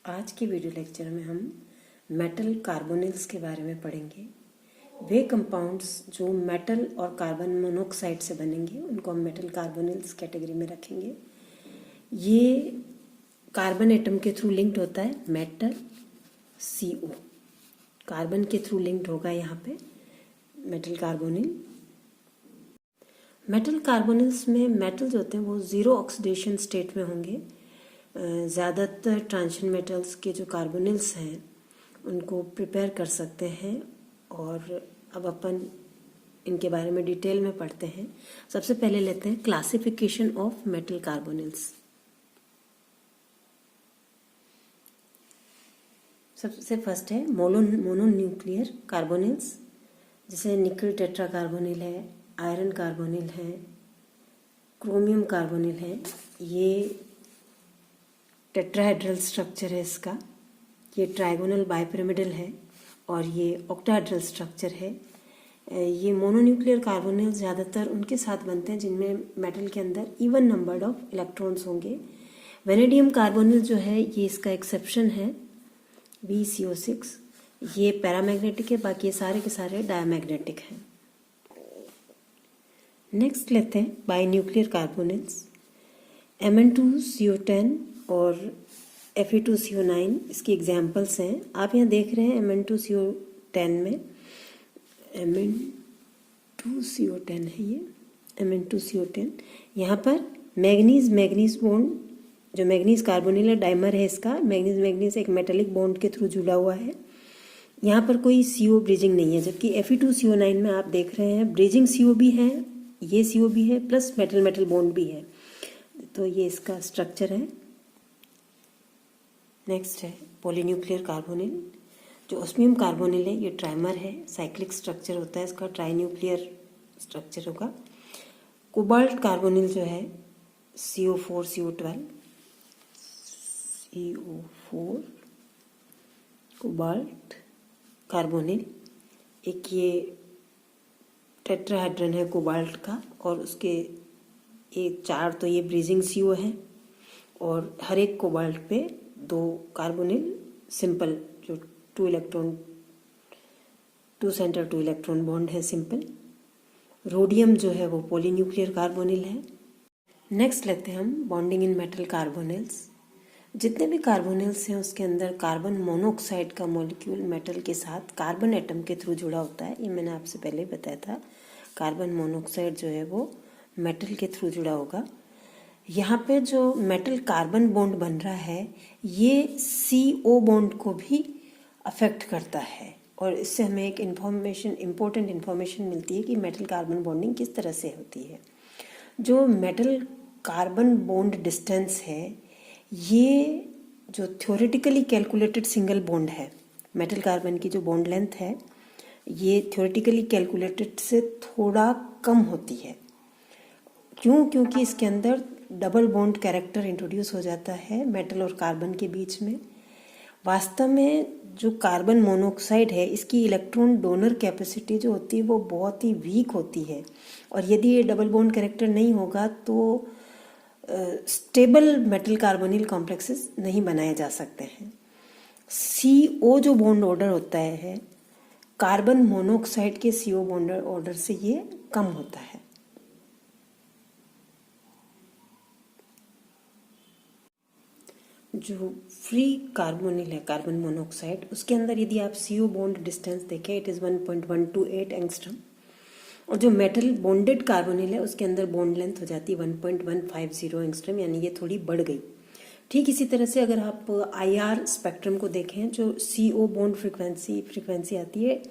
आज के video lecture में हम मेटल कार्बोनिल्स के बारे में पढ़ेंगे। वे कंपाउंड्स जो मेटल और कार्बन मोनोऑक्साइड से बनेंगे उनको हम मेटल कार्बोनिल्स कैटेगरी में रखेंगे। ये कार्बन एटम के थ्रू लिंक्ड होता है मेटल CO, कार्बन के थ्रू लिंक्ड होगा यहाँ पे मेटल कार्बोनिल। मेटल कार्बोनिल्स में मेटल्स होते हैं वो जीरो ऑक्सीडेशन स्टेट में होंगे। ज़्यादातर ट्रांजिशन मेटल्स के जो कार्बोनिल्स हैं उनको प्रिपेयर कर सकते हैं और अब अपन इनके बारे में डिटेल में पढ़ते हैं। सबसे पहले लेते हैं क्लासिफिकेशन ऑफ मेटल कार्बोनिल्स। सबसे फर्स्ट है मोनोन्यूक्लियर कार्बोनिल्स, जैसे निकल टेट्रा कार्बोनिल है, आयरन कार्बोनिल है, क्रोमियम कार्बोनिल है। ये टेट्राहेड्रल स्ट्रक्चर है इसका, ये ट्राइगोनल बाइपिरामिडल है और ये ऑक्टाहेड्रल स्ट्रक्चर है। ये मोनोन्यूक्लियर कार्बोनिल ज़्यादातर उनके साथ बनते हैं जिनमें मेटल के अंदर इवन नंबर्ड ऑफ इलेक्ट्रॉन्स होंगे। वेनेडियम कार्बोनिल जो है ये इसका एक्सेप्शन है, VCO6। ये पैरामैग्नेटिक है, बाकी ये सारे के सारे डायमैग्नेटिक हैं। नेक्स्ट लेते हैं बाइन्यूक्लियर कार्बोनिल्स। Mn2CO10 और Fe2CO9 इसकी एग्जाम्पल्स हैं। आप यहाँ देख रहे हैं Mn2CO10 में Mn2CO10 है, ये Mn2CO10। यहाँ पर मैग्नीज बॉन्ड, जो मैग्नीज कार्बोनिल है डाइमर है इसका, मैग्नीज एक मेटेलिक बॉन्ड के थ्रू जुड़ा हुआ है। यहाँ पर कोई CO ब्रिजिंग नहीं है, जबकि Fe2CO9 में आप देख रहे हैं ब्रिजिंग CO भी है, ये CO भी है, प्लस मेटल बॉन्ड भी है। तो ये इसका स्ट्रक्चर है। नेक्स्ट है पॉलीन्यूक्लियर कार्बोनिल, जो ऑस्मियम कार्बोनिल है, ये ट्राइमर है, साइक्लिक स्ट्रक्चर होता है इसका, ट्राइन्यूक्लियर स्ट्रक्चर होगा। कोबाल्ट कार्बोनिल जो है CO4 CO12 कोबाल्ट कार्बोनिल, एक ये टेट्राहेड्रन है कोबाल्ट का और उसके एक चार तो ये ब्रीजिंग CO है और हर एक कोबाल्ट पे 2 कार्बोनिल सिंपल, जो 2 सेंटर 2 इलेक्ट्रॉन बॉन्ड है सिंपल। रोडियम जो है वो पॉलीन्यूक्लियर कार्बोनिल है। नेक्स्ट लेते हैं हम बॉन्डिंग इन मेटल कार्बोनिल्स। जितने भी कार्बोनिल्स हैं उसके अंदर कार्बन मोनोऑक्साइड का मॉलिक्यूल मेटल के साथ कार्बन एटम के थ्रू जुड़ा होता है। ये मैंने आपसे पहले ही बताया था, कार्बन मोनोऑक्साइड जो है वो मेटल के थ्रू जुड़ा होगा। यहाँ पे जो मेटल कार्बन बॉन्ड बन रहा है ये CO बॉन्ड को भी अफेक्ट करता है और इससे हमें एक इम्पोर्टेंट इन्फॉर्मेशन मिलती है कि मेटल कार्बन बॉन्डिंग किस तरह से होती है। जो मेटल कार्बन बॉन्ड डिस्टेंस है ये जो थ्योरेटिकली कैलकुलेटेड सिंगल बॉन्ड है, मेटल कार्बन की जो बॉन्ड लेंथ है ये थ्योरेटिकली कैलकुलेटेड से थोड़ा कम होती है। क्यों? क्योंकि इसके अंदर डबल बॉन्ड कैरेक्टर इंट्रोड्यूस हो जाता है मेटल और कार्बन के बीच में। वास्तव में जो कार्बन मोनोऑक्साइड है इसकी इलेक्ट्रॉन डोनर कैपेसिटी जो होती है वो बहुत ही वीक होती है और यदि ये डबल बॉन्ड कैरेक्टर नहीं होगा तो स्टेबल मेटल कार्बोनिल कॉम्प्लेक्सेस नहीं बनाए जा सकते हैं। CO जो बॉन्ड ऑर्डर होता है कार्बन मोनोऑक्साइड के CO बॉन्ड ऑर्डर से ये कम होता है। जो फ्री कार्बोनिल है कार्बन मोनोऑक्साइड, उसके अंदर यदि आप CO बॉन्ड डिस्टेंस देखें इट इज़ 1.128 एंगस्ट्रॉम और जो मेटल बॉन्डेड कार्बोनिल है उसके अंदर बॉन्ड लेंथ हो जाती है 1.150 एंगस्ट्रॉम, यानी ये थोड़ी बढ़ गई। ठीक इसी तरह से अगर आप IR स्पेक्ट्रम को देखें, जो CO बॉन्ड फ्रीक्वेंसी आती है,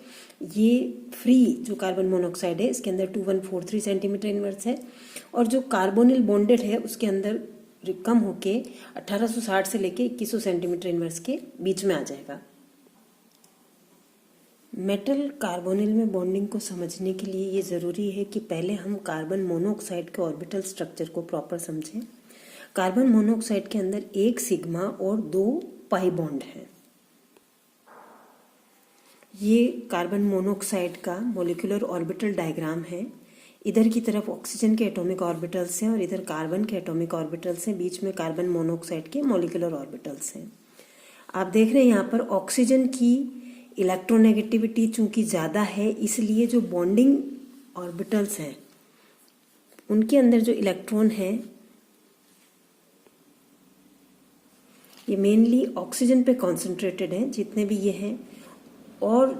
ये फ्री जो कार्बन मोनोऑक्साइड है इसके अंदर 2143 सेंटीमीटर इनवर्स है और जो कार्बोनिल बॉन्डेड है उसके अंदर कम होके 1860 से लेके 2100 सेंटीमीटर इनवर्स के बीच में आ जाएगा। मेटल कार्बोनिल में बॉन्डिंग को समझने के लिए ये ज़रूरी है कि पहले हम कार्बन मोनोऑक्साइड के ऑर्बिटल स्ट्रक्चर को प्रॉपर समझें। कार्बन मोनोऑक्साइड के अंदर 1 सिग्मा और 2 पाई बॉन्ड हैं। ये कार्बन मोनोऑक्साइड का मॉलिक्यूलर ऑर्बिटल डायग्राम है। इधर की तरफ ऑक्सीजन के एटॉमिक ऑर्बिटल्स हैं और इधर कार्बन के एटॉमिक ऑर्बिटल्स हैं, बीच में कार्बन मोनोऑक्साइड के मॉलिक्यूलर ऑर्बिटल्स हैं। आप देख रहे हैं यहाँ पर ऑक्सीजन की इलेक्ट्रोनेगेटिविटी चूंकि ज़्यादा है, इसलिए जो बॉन्डिंग ऑर्बिटल्स हैं उनके अंदर जो इलेक्ट्रॉन है ये मेनली ऑक्सीजन पे कॉन्सेंट्रेटेड है, जितने भी ये हैं, और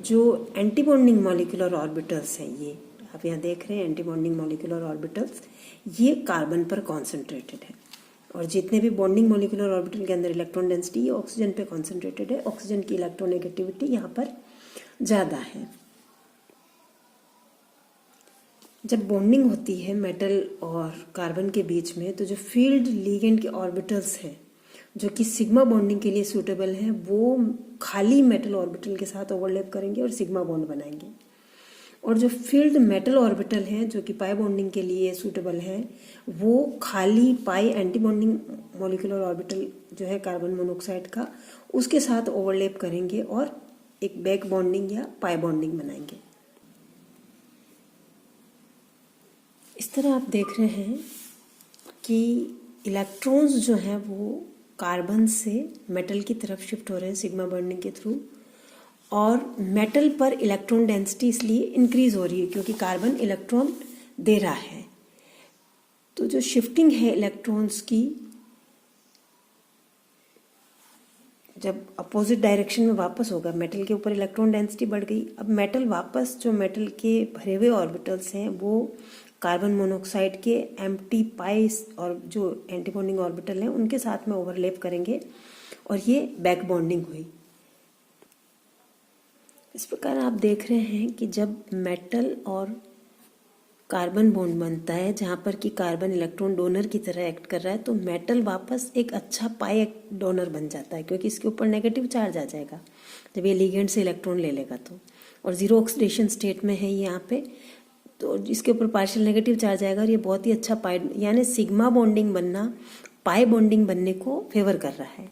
जो एंटी बॉन्डिंग मॉलिक्यूलर ऑर्बिटल्स हैं, ये आप यहाँ देख रहे हैं एंटी बॉन्डिंग मॉलिक्यूलर ऑर्बिटल्स, ये कार्बन पर कॉन्सेंट्रेटेड है। और जितने भी बॉन्डिंग मॉलिक्यूलर ऑर्बिटल के अंदर इलेक्ट्रॉन डेंसिटी ये ऑक्सीजन पे कॉन्सेंट्रेटेड है। ऑक्सीजन की इलेक्ट्रोनेगेटिविटी यहाँ पर ज़्यादा है। जब बॉन्डिंग होती है मेटल और कार्बन के बीच में, तो जो फील्ड लिगेंड के ऑर्बिटल्स हैं जो कि सिग्मा बॉन्डिंग के लिए सूटेबल हैं, वो खाली मेटल ऑर्बिटल के साथ ओवरलैप करेंगे और सिग्मा बॉन्ड बनाएंगे। और जो फील्ड मेटल ऑर्बिटल हैं जो कि पाई बॉन्डिंग के लिए सूटेबल हैं, वो खाली पाई एंटी बॉन्डिंग मॉलिक्यूलर ऑर्बिटल जो है कार्बन मोनोऑक्साइड का, उसके साथ ओवरलैप करेंगे और एक बैक बॉन्डिंग या पाई बॉन्डिंग बनाएंगे। इस तरह आप देख रहे हैं कि इलेक्ट्रॉन्स जो हैं वो कार्बन से मेटल की तरफ शिफ्ट हो रहे हैं सिग्मा बॉन्डिंग के थ्रू, और मेटल पर इलेक्ट्रॉन डेंसिटी इसलिए इंक्रीज हो रही है क्योंकि कार्बन इलेक्ट्रॉन दे रहा है। तो जो शिफ्टिंग है इलेक्ट्रॉन्स की, जब अपोजिट डायरेक्शन में वापस होगा, मेटल के ऊपर इलेक्ट्रॉन डेंसिटी बढ़ गई, अब मेटल वापस जो मेटल के भरे हुए ऑर्बिटल्स हैं वो कार्बन मोनोऑक्साइड के एम्प्टी पाइस और जो एंटी बॉन्डिंग ऑर्बिटल हैं उनके साथ में ओवरलैप करेंगे और ये बैक बॉन्डिंग हुई। इस प्रकार आप देख रहे हैं कि जब मेटल और कार्बन बॉन्ड बनता है जहाँ पर कि कार्बन इलेक्ट्रॉन डोनर की तरह एक्ट कर रहा है, तो मेटल वापस एक अच्छा पाई डोनर बन जाता है क्योंकि इसके ऊपर नेगेटिव चार्ज आ जाएगा जब ये लिगेंड से इलेक्ट्रॉन ले लेगा तो, और जीरो ऑक्सीडेशन स्टेट में है यहाँ पे, तो इसके ऊपर पार्शियल नेगेटिव चार्ज आएगा और ये बहुत ही अच्छा पाई, यानी सिग्मा बॉन्डिंग बनना पाई बॉन्डिंग बनने को फेवर कर रहा है।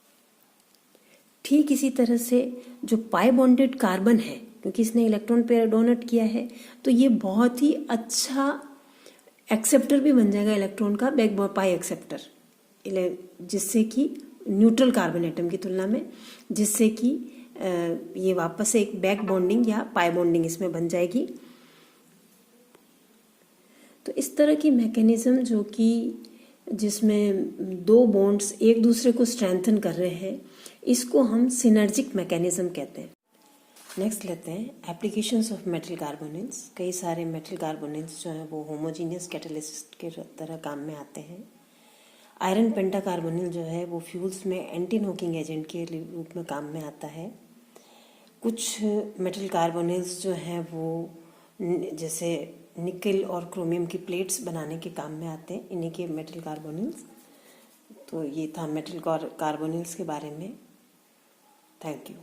ठीक इसी तरह से जो पाई बॉन्डेड कार्बन है, क्योंकि इसने इलेक्ट्रॉन पेयर डोनेट किया है, तो ये बहुत ही अच्छा एक्सेप्टर भी बन जाएगा इलेक्ट्रॉन का, बैक पाई एक्सेप्टर, जिससे कि न्यूट्रल कार्बन एटम की तुलना में, जिससे कि ये वापस से एक बैक बॉन्डिंग या पाई बॉन्डिंग इसमें बन जाएगी। तो इस तरह की मैकेनिज्म जो कि जिसमें दो बॉन्ड्स एक दूसरे को स्ट्रेंथन कर रहे हैं, इसको हम सिनर्जिक मैकेनिज्म कहते हैं। नेक्स्ट लेते हैं एप्लीकेशंस ऑफ मेटल कार्बोनिल्स। कई सारे मेटल कार्बोनिल्स जो हैं वो होमोजीनियस कैटलिस्ट के तरह काम में आते हैं। आयरन पेंटाकार्बोनिल जो है वो फ्यूल्स में एंटी नॉकिंग एजेंट के रूप में काम में आता है। कुछ मेटल कार्बोनिल्स जो हैं वो जैसे निकल और क्रोमियम की प्लेट्स बनाने के काम में आते हैं, इन्हीं के मेटल कार्बोनिल्स। तो ये था मेटल कार्बोनिल्स के बारे में। Thank you.